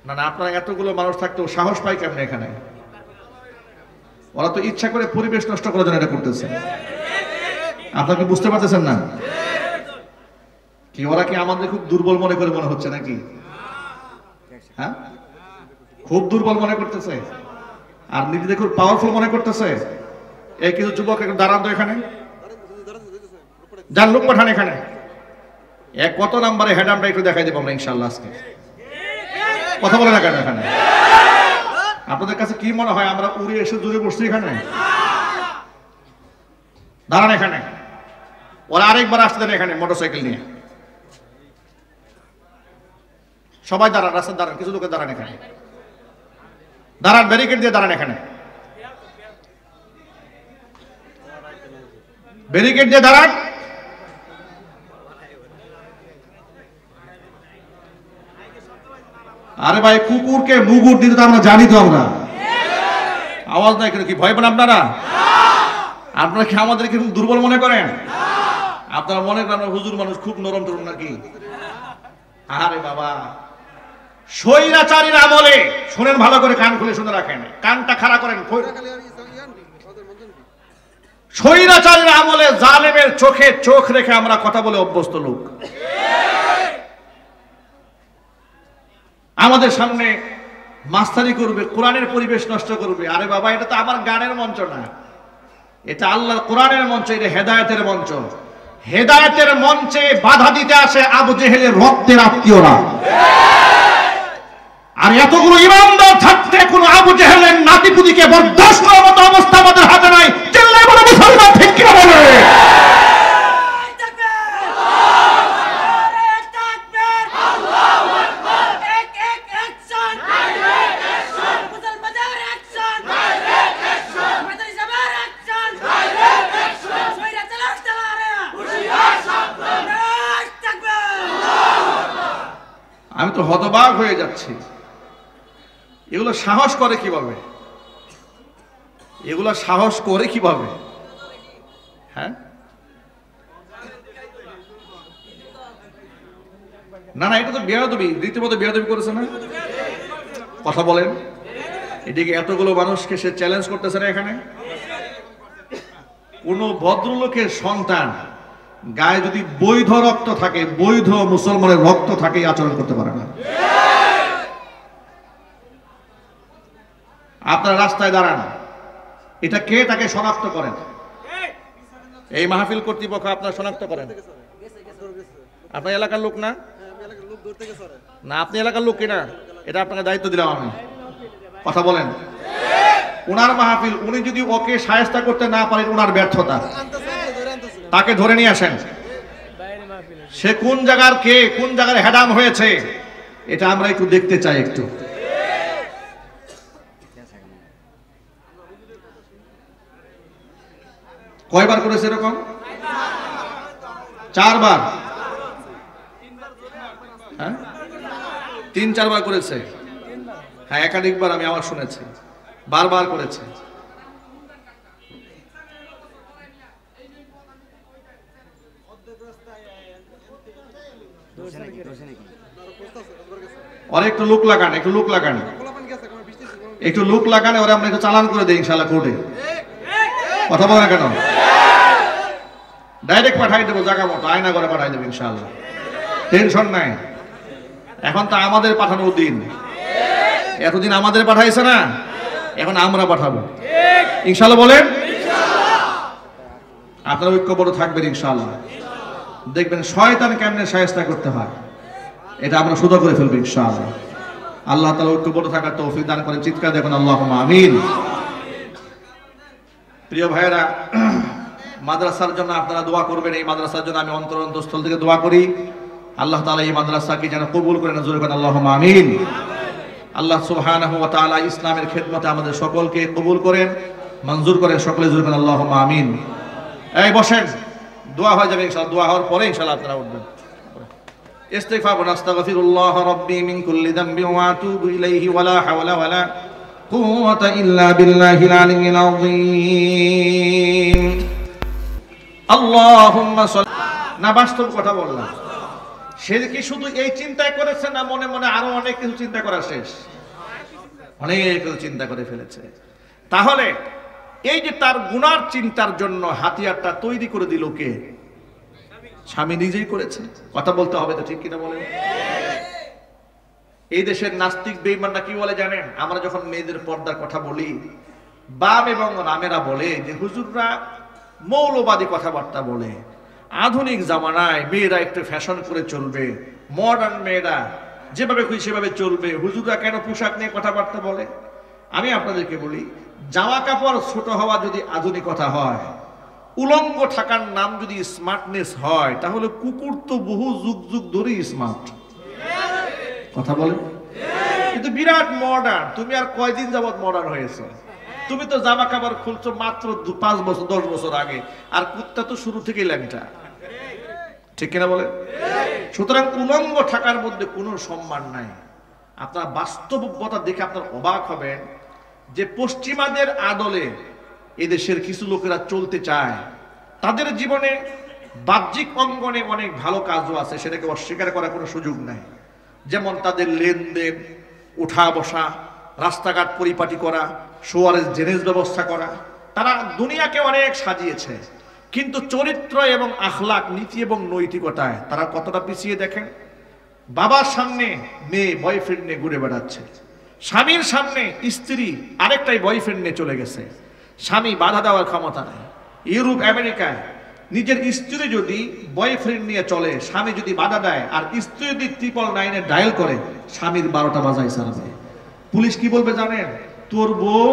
না না, আপনারা এতগুলো মানুষ থাকতেও সাহস পায় কেমনে এখানে? ওরা তো ইচ্ছা করে পরিবেশ নষ্ট করার জন্য এটা করতেছে। আপনারা কি বুঝতে পারতেছেন না? কি ওরা কি আমাদের খুব দুর্বল মনে করে মনে হচ্ছে নাকি? হ্যাঁ, খুব দুর্বল মনে করতেছে আর নিজেদের খুব পাওয়ারফুল মনে করতেছে। এই কিছু যুবক একটু দাঁড়ান তো এখানে, যার লোক পাঠান এখানে। কত নাম্বারে হেড আমরা একটু দেখাই দেবো আমরা ইনশাল্লাহ আজকে। কথা বলে না কেন এখানে? আপনাদের কাছে কি মনে হয় আমরা উড়ে এসে দূরে বসছি এখানে? দাঁড়ান এখানে। ওরা আরেকবার আসতে দেন এখানে মোটরসাইকেল নিয়ে। সবাই দাঁড়ান, রাস্তা দাঁড়ান, কিছু লোকের দাঁড়ান এখানে, দাঁড়ান, ব্যারিকেড দিয়ে দাঁড়ান এখানে, ব্যারিকেড দিয়ে দাঁড়ান। আরে ভাই, কুকুরকে মুগুর দিতে তো আমরা জানি তো। আমরা আওয়াজ নাই কেন? কি ভয় পান আপনারা? আপনারা কি আমাদেরকে দুর্বল মনে করেন? আপনারা মনে করেন হুজুর মানুষ খুব নরম টরম নাকি? আরে বাবা, স্বৈরাচারীর আমলে, শুনেন ভালো করে, কান খুলে শুনে রাখেন, কানটা খাড়া করেন। স্বৈরাচারীর আমলে জালেমের চোখে চোখ রেখে আমরা কথা বলে অভ্যস্ত লোক। আমাদের সামনে মাস্তানি করবে, কোরআনের পরিবেশ নষ্ট করবে। আরে বাবা, এটা তো আমার গানের মঞ্চ না, এটা আল্লাহর কোরআনের মঞ্চ, এটা হেদায়েতের মঞ্চ। হেদায়েতের মঞ্চে বাধা দিতে আসে আবু জেহেলের রক্তের আত্মীয়রা। আর এতগুলো ইমানদার থাকতে কোন আবু জেহেলের নাতিপুতিকে বরদাস্ত করার মতো অবস্থা আমাদের হাতে নাই। চিল্লায় বলো মুসলমান, ঠিক কিনা বলে? আমি তো হতবাক হয়ে যাচ্ছি। এগুলো সাহস করে কিভাবে? এগুলো সাহস করে কিভাবে? হ্যাঁ, না না, এটা তো বেয়াদবি, রীতিমতো বেয়াদবি করেছে না? কথা বলেন। এদিকে এতগুলো মানুষকে সে চ্যালেঞ্জ করতেছে না এখানে। কোন ভদ্রলোকের সন্তান গায়ে যদি বৈধ রক্ত থাকে, বৈধ মুসলমানের রক্ত থাকে, আচরণ করতে পারে না। আপনারা রাস্তায় দাঁড়ান, এটা কে তাকে শনাক্ত করেন। এই মাহফিল কর্তৃপক্ষ আপনারা শনাক্ত করেন। আপনার এলাকার লোক না? না, আপনি এলাকার লোক কিনা এটা আপনাকে দায়িত্ব দিলাম আমি। কথা বলেন। ওনার মাহফিল, উনি যদি ওকে শায়েস্তা করতে না পারেন, ওনার ব্যর্থতা। তাকে ধরে নিয়ে আসেন। সে কোন জায়গার কে, কোন জায়গার হেডাম হয়েছে, এটা আমরা একটু দেখতে চাই। একটু কয়বার করেছে এরকম? 4 বার। হ্যাঁ, 3-4 বার করেছে। হ্যাঁ, একাধিকবার আমি আবার শুনেছি, বারবার করেছে। और একটু লোক লাগান, একটু লোক লাগান, একটু লোক লাগান। ওরা আমরা একটু চালান করে দেই ইনশাআল্লাহ কোর্টে। কথা বলে না কেন? ডাইরেক্ট পাঠাই দেবো, জায়গা মতো আয়না করে পাঠাই দেবো ইনশাআল্লাহ, টেনশন নাই। এখন তো আমাদের পাঠানোর দিন। এতদিন আমাদের পাঠাইছে না, এখন আমরা পাঠাবো ইনশাআল্লাহ। বলেন, আপনারা ঐক্যবদ্ধ থাকবেন ইনশাআল্লাহ। দেখবেন শয়তান কেমনে শায়েস্তা করতে হয়, এটা আমরা সোজা করে ফেলবো ইনশাআল্লাহ। আল্লাহ তাআলা ঐক্যবদ্ধ থাকার তৌফিক দান করেন। চিৎকার দেখুন আল্লাহুম্মা আমিন। প্রিয় ভাইয়েরা, মাদ্রাসার জন্য আপনারা দোয়া করবেন। এই মাদ্রাসার জন্য আমি অন্তরস্থল থেকে দোয়া করি। আল্লাহ তাআলা এই মাদ্রাসাকে যেন কবুল করেন। জোরে বলেন আল্লাহুম্মা আমিন। আল্লাহ সুবহানাহু ওয়া তাআলা ইসলামের খেদমতে আমাদের সকলকে কবুল করেন, মঞ্জুর করেন। সকলে জোরে বলেন আল্লাহুম্মা আমিন। এই বসেন, দোয়া হয়ে যাবে ইনশাআল্লাহ। দোয়া হওয়ার পরে ইনশাআল্লাহ আপনারা উঠবেন। ইস্তিগফার বলুন, আস্তাগফিরুল্লাহ রাব্বি মিন কুল্লি যামবি ওয়া আতুবু ইলাইহি ওয়া লা হাওলা ওয়া লা কুওয়াতা ইল্লা বিল্লাহিল আলিয়্যিল আযীম। আল্লাহুম্মা সাল্লি। না, বাস্তব কথা বললাম। সে কি শুধু এই চিন্তায় করেছে, না মনে মনে আরো অনেক কিছু চিন্তা করা শেষ? অনেক কিছু চিন্তা করে ফেলেছে। তাহলে এই যে তার গুনার চিন্তার জন্য হাতিয়ারটা তৈরি করে দিল কে? স্বামী নিজেই করেছে। কথা বলতে হবে তো, ঠিক কিনা বলেন? এই দেশের নাস্তিক বেঈমানরা কি বলে জানেন? আমরা যখন মেয়েদের পর্দার কথা বলি, বাপ এবং রামেরা বলে যে হুজুররা মৌলবাদী কথাবার্তা বলে, আধুনিক জামানায় মেয়েরা একটু ফ্যাশন করে চলবে, মডার্ন মেয়েরা যেভাবে খুশি সেভাবে চলবে, হুজুররা কেন পোশাক নিয়ে কথাবার্তা বলে? আমি আপনাদেরকে বলি, জামা কাপড় ছোট হওয়া যদি আধুনিকতা হয়, উলঙ্গ থাকার নাম যদি স্মার্টনেস হয়, তাহলে কুকুর তো বহু যুগ যুগ ধরেই স্মার্ট। কথা বলে, কিন্তু বিরাট মডার্ন। তুমি আর কয়দিন যাবত মডার্ন হয়েছে? তুমি তো জামা কাপড় খুলছো মাত্র 5 বছর 10 বছর আগে, আর কুত্তা তো শুরু থেকেই ল্যাংটা। ঠিক কিনা বলে? সুতরাং উলঙ্গ থাকার মধ্যে কোনো সম্মান নাই। আপনার বাস্তবতা দেখে আপনার অবাক হবেন যে পশ্চিমাদের আদলে এদেশের কিছু লোকেরা চলতে চায়। তাদের জীবনে বাহ্যিক অঙ্গনে অনেক ভালো কাজও আছে, সেটাকে অস্বীকার করার কোনো সুযোগ নাই। যেমন তাদের লেনদেন, উঠা বসা, রাস্তাঘাট পরিপাটি করা, শোয়ারের জেনেজ ব্যবস্থা করা, তারা দুনিয়াকে অনেক সাজিয়েছে। কিন্তু চরিত্র এবং আখলাক, নীতি এবং নৈতিকতায় তারা কতটা পিছিয়ে দেখেন। বাবার সামনে মেয়ে বয়ফ্রেন্ড নিয়ে ঘুরে বেড়াচ্ছে, স্বামীর সামনে স্ত্রী আরেকটাই বয়ফ্রেন্ড নিয়ে চলে গেছে। স্বামী বাধা দেওয়ার ক্ষমতা নেই। ইউরোপ আমেরিকায় নিজের স্ত্রী যদি বয়ফ্রেন্ড নিয়ে চলে, স্বামী যদি বাধা দেয়, আর স্ত্রী যদি 999 ডায়াল করে, স্বামীর 12টা বাজায় ছাড়বে। পুলিশ কি বলবে জানেন? তোর বউ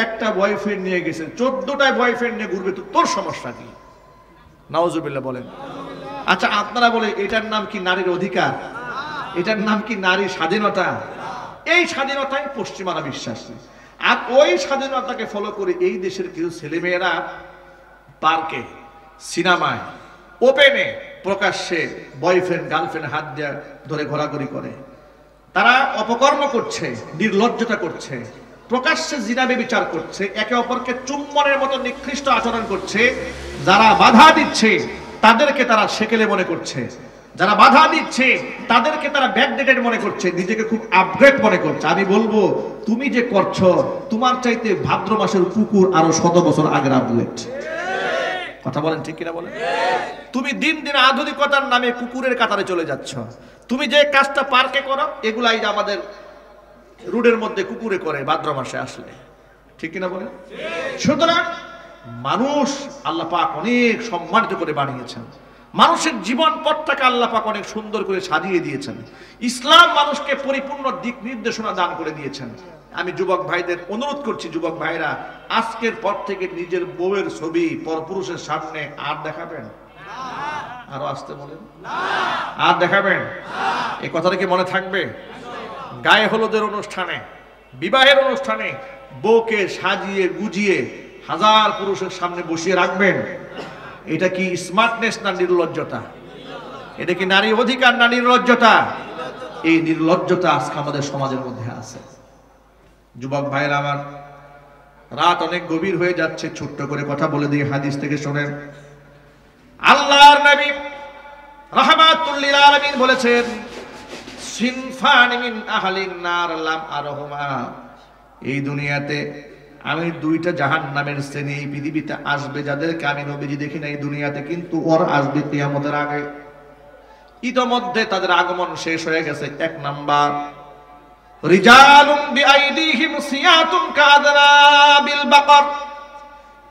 একটা বয়ফ্রেন্ড নিয়ে গেছে, 14টায় বয়ফ্রেন্ড নিয়ে ঘুরবে, তো তোর সমস্যা কি? নাউজুবিল্লাহ বলেন। আচ্ছা, আপনারা বলে এটার নাম কি নারীর অধিকার? এটার নাম কি নারীর স্বাধীনতা? এই স্বাধীনতায় পশ্চিমারা বিশ্বাসী। আর ওই স্বাধীনতাকে ফলো করে এই দেশের কিছু ছেলেমেয়েরা পার্কে, সিনেমায়, ওপেনে প্রকাশ্যে বয়ফ্রেন্ড গার্লফ্রেন্ড হাত দিয়ে ধরে ঘোরাঘুরি করে। তারা অপকর্ম করছে, নির্লজ্জতা করছে, প্রকাশ্যে জিনাবে বিচার করছে, একে অপরকে চুম্বনের মতো নিকৃষ্ট আচরণ করছে। যারা বাধা দিচ্ছে তাদেরকে তারা সেকেলে মনে করছে, যারা বাধা দিচ্ছে তাদেরকে তারা ব্যাকডেটেড মনে করছে, নিজেকে খুব আপগ্রেড মনে করছে। আমি বলবো, তুমি যে করছো, তোমার চাইতে ভাদ্র মাসের কুকুর আরো 100 বছর আগের আপগ্রেড। কথা বলেন, ঠিক কিনা বলেন? তুমি দিন দিন আধুনিকতার নামে কুকুরের কাতারে চলে যাচ্ছ। তুমি যে কাজটা পার্কে করো, এগুলাই আমাদের রোডের মধ্যে কুকুরে করে ভাদ্র মাসে আসলে। ঠিক কিনা বলেন? সুতরাং মানুষ আল্লাহ পাক অনেক সম্মানিত করে বানিয়েছেন। মানুষের জীবন পথটাকে আল্লাহ পাক অনেক সুন্দর করে সাজিয়ে দিয়েছেন। ইসলাম মানুষকে পরিপূর্ণ দিক নির্দেশনা দান করে দিয়েছেন। আমি যুবক ভাইদের অনুরোধ করছি, যুবক ভাইরা, আজকের পর থেকে নিজের বউয়ের ছবি পরপুরুষের সামনে আর দেখাবেন? আরো আসতে বলেন, আর দেখাবেন? এই কথাটা কি মনে থাকবে? গায়ে হলুদের অনুষ্ঠানে, বিবাহের অনুষ্ঠানে বউকে সাজিয়ে গুজিয়ে হাজার পুরুষের সামনে বসিয়ে রাখবেন? এটা কি স্মার্টনেস না নির্লজ্জতা? এটা কি নারী অধিকার না নির্লজ্জতা? এই নির্লজ্জতা আজকে আমাদের সমাজের মধ্যে আছে। যুবক ভাইরা আমার, রাত অনেক গভীর হয়ে যাচ্ছে, ছোট্ট করে কথা বলে দিয়ে হাদিস থেকে শোনেন। আল্লাহর নবী রাহমাতুল লিল আলামিন বলেছেন, সিনফান মিন আহলিন নার লাম আরহুমা, এই দুনিয়াতে আমি 2টা জাহান্নামের শ্রেণী এই পৃথিবীতে আসবে, যাদেরকে আমি নবীজি দেখি না এই দুনিয়াতে, কিন্তু ওর আসবে কিয়ামতের আগে। ইতোমধ্যে তাদের আগমন শেষ হয়ে গেছে। 1 নাম্বার, রিজালুম বিআইদিহিম সিয়াতুন কাযরাবিল বাকর,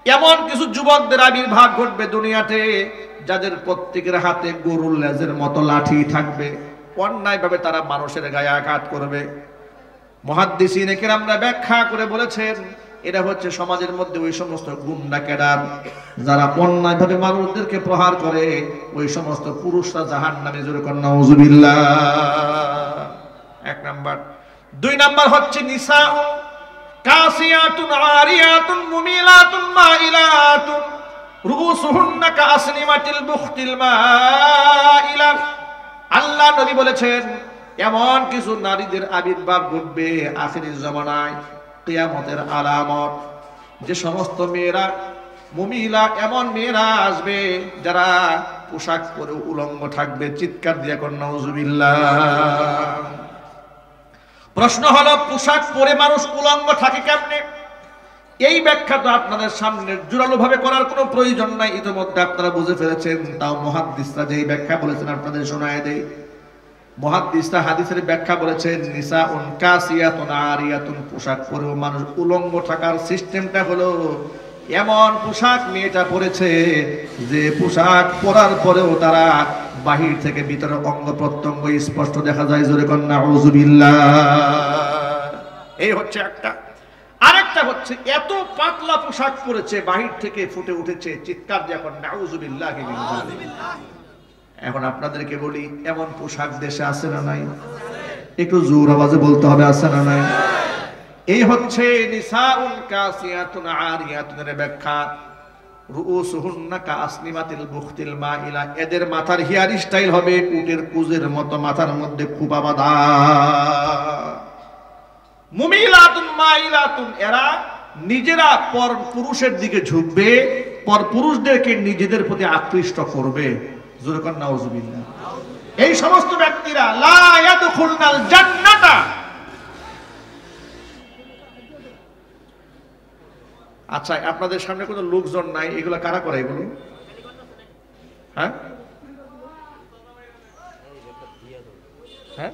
এমন কিছু যুবকদের আবির্ভাব ঘটবে দুনিয়াতে, যাদের প্রত্যেকের হাতে গরুর লেজের মতো লাঠি থাকবে। অন্যায়ভাবে তারা মানুষের গায়ে আঘাত করবে। মুহাদ্দিসিনে কেরামরা ব্যাখ্যা করে বলেছেন, এটা হচ্ছে সমাজের মধ্যে ওই সমস্ত গুন্ডা ক্যাডার যারা অন্যায়ভাবে মানুষদেরকে প্রহার করে, ওই সমস্ত পুরুষরা জাহান্নামে। জোরে কর নাউযুবিল্লাহ। 1 নাম্বার। 2 নাম্বার হচ্ছে নিসাউন কাসিয়াতুন আরিয়াতুন মুমিলাতুন মাইলাতুন রুসুহুন্না কাসনিমাতিল বুখতিল মাইলা। আল্লাহ নবী বলেছেন, এমন কিছু নারীদের আবির্ভাব ঘটবে আখিরি জামানায়, কিয়ামতের আলামত। যে সমস্ত মেয়েরা মুমিলা, এমন মেয়েরা আসবে যারা পোশাক পরে উলঙ্গ থাকবে, চিৎকার দিয়ে কোন নাউজুবিল্লাহ। প্রশ্ন হলো পোশাক পরে মানুষ উলঙ্গ থাকে কেমনে? এই ব্যাখ্যা তো আপনাদের সামনে জোরালো ভাবে করার কোনো প্রয়োজন নাই, ইতিমধ্যে আপনারা বুঝে ফেলেছেন। তাও মুহাদ্দিসরা যেই ব্যাখ্যা বলেছেন আপনাদের শোনায় দেই। মুহাদ্দিসরা হাদিসের ব্যাখ্যা বলেছেন নিসাউন কাসিয়াতুন আরিয়াতুন, পোশাক পরেও মানুষ উলঙ্গ থাকার সিস্টেমটা হলো এমন পোশাক মেয়েটা পরেছে যে পোশাক পরার পরেও তারা বাহির থেকে ভিতরে অঙ্গ প্রত্যঙ্গ স্পষ্ট দেখা যায়। জোরে কোন নাউজুবিল্লাহ। এই হচ্ছে একটা। আরেকটা হচ্ছে এত পাতলা পোশাক পরেছে বাহির থেকে ফুটে উঠেছে, চিৎকার দিয়ে কোন নাউজুবিল্লাহ। এখন আপনাদেরকে বলি, এমন পোশাক দেশে আছে না নাই? একটু জোর আওয়াজে বলতে হবে, আছে না নাই? এই হচ্ছে নিসাউন কাসিয়াতুন আরিয়াতুনের ব্যাখ্যা। রুউসুহুন্না কাসনিমাতিল বুখতিল মাইলা, এদের মাথার হেয়ার স্টাইল হবে উটের কুজের মতো, মাথার মধ্যে খোপা বাঁধা। মুমিলাতুন মাইলাতুন, এরা নিজেরা পর পুরুষের দিকে ঝুঁকবে, পর পুরুষদেরকে নিজেদের প্রতি আকৃষ্ট করবে। জোরে কোন নাউজুবিল্লাহ। এই সমস্ত ব্যক্তিরা লা ইয়াদখুলনাল জান্নাতা। আচ্ছা, আপনাদের সামনে কোনো লোকজন নাই, এগুলো কারা করে এগুলো? হ্যাঁ হ্যাঁ